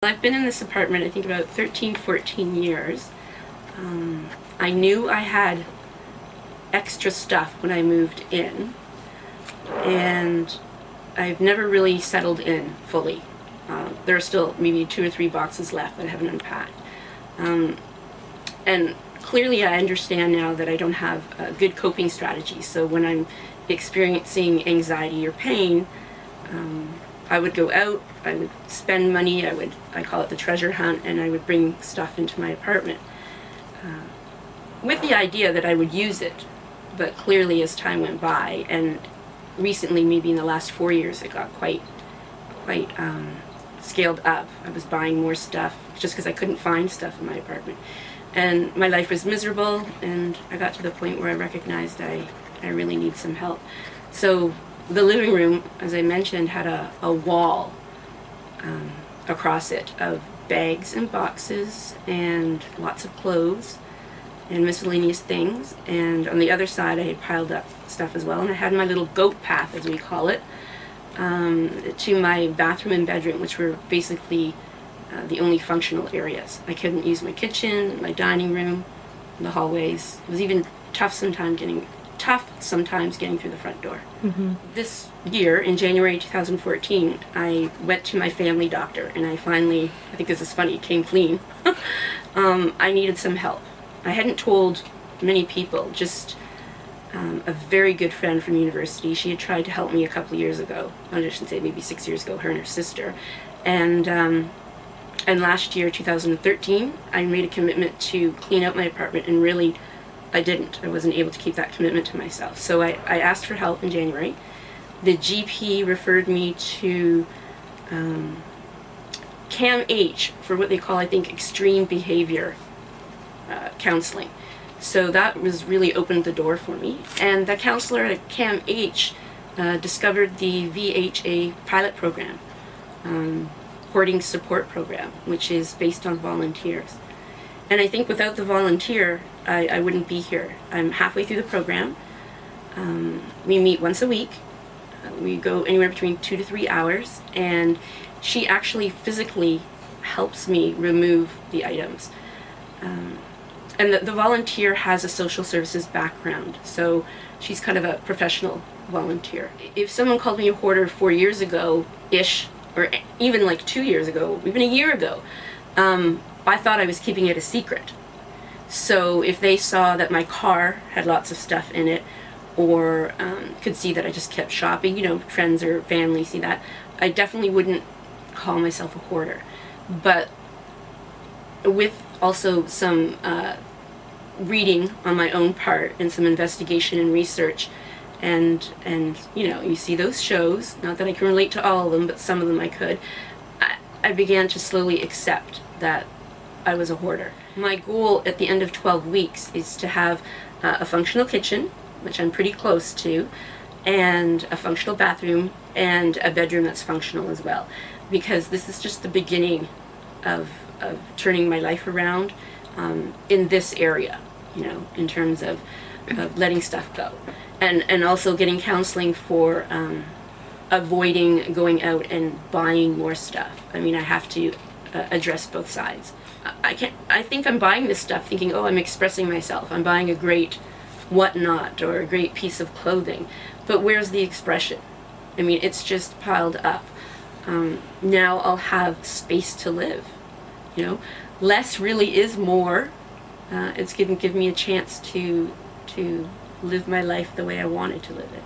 I've been in this apartment, I think, about 13, 14 years. I knew I had extra stuff when I moved in, and I've never really settled in fully. There are still maybe 2 or 3 boxes left that I haven't unpacked. And clearly I understand now that I don't have a good coping strategy. So when I'm experiencing anxiety or pain, I would go out, I would spend money, I call it the treasure hunt, and I would bring stuff into my apartment. With the idea that I would use it, but clearly as time went by, and recently, maybe in the last 4 years, it got quite scaled up. I was buying more stuff just because I couldn't find stuff in my apartment. And my life was miserable, and I got to the point where I recognized I really need some help. So the living room, as I mentioned, had a wall across it of bags and boxes and lots of clothes and miscellaneous things. And on the other side I had piled up stuff as well, and I had my little goat path, as we call it, to my bathroom and bedroom, which were basically the only functional areas. I couldn't use my kitchen, my dining room, the hallways. It was even tough sometimes getting through the front door. Mm-hmm. This year, in January 2014, I went to my family doctor, and I finally, I think this is funny, came clean. I needed some help. I hadn't told many people, just a very good friend from university. She had tried to help me a couple of years ago. I shouldn't say, maybe 6 years ago, her and her sister. And last year, 2013, I made a commitment to clean out my apartment, and really, I didn't. I wasn't able to keep that commitment to myself. So I asked for help in January. The GP referred me to CAMH for what they call, I think, extreme behavior counseling. So that was really opened the door for me. And the counselor at CAMH discovered the VHA pilot program, hoarding support program, which is based on volunteers. And I think without the volunteer, I wouldn't be here. I'm halfway through the program. We meet once a week. We go anywhere between 2 to 3 hours, and she actually physically helps me remove the items. And the volunteer has a social services background, so she's kind of a professional volunteer. If someone called me a hoarder 4 years ago-ish, or even like 2 years ago, even a year ago, I thought I was keeping it a secret. So if they saw that my car had lots of stuff in it, or could see that I just kept shopping, you know, friends or family see that, I definitely wouldn't call myself a hoarder. But with also some reading on my own part and some investigation and research, and you know, you see those shows, not that I can relate to all of them, but some of them I could, I began to slowly accept that I was a hoarder. My goal at the end of 12 weeks is to have a functional kitchen, which I'm pretty close to, and a functional bathroom, and a bedroom that's functional as well. Because this is just the beginning of turning my life around in this area, you know, in terms of letting stuff go. And also getting counseling for avoiding going out and buying more stuff. I mean, I have to address both sides. I think I'm buying this stuff thinking, oh, I'm expressing myself. I'm buying a great whatnot or a great piece of clothing. But where's the expression? I mean, it's just piled up. Now I'll have space to live. You know, less really is more. It's going to give me a chance to live my life the way I wanted to live it.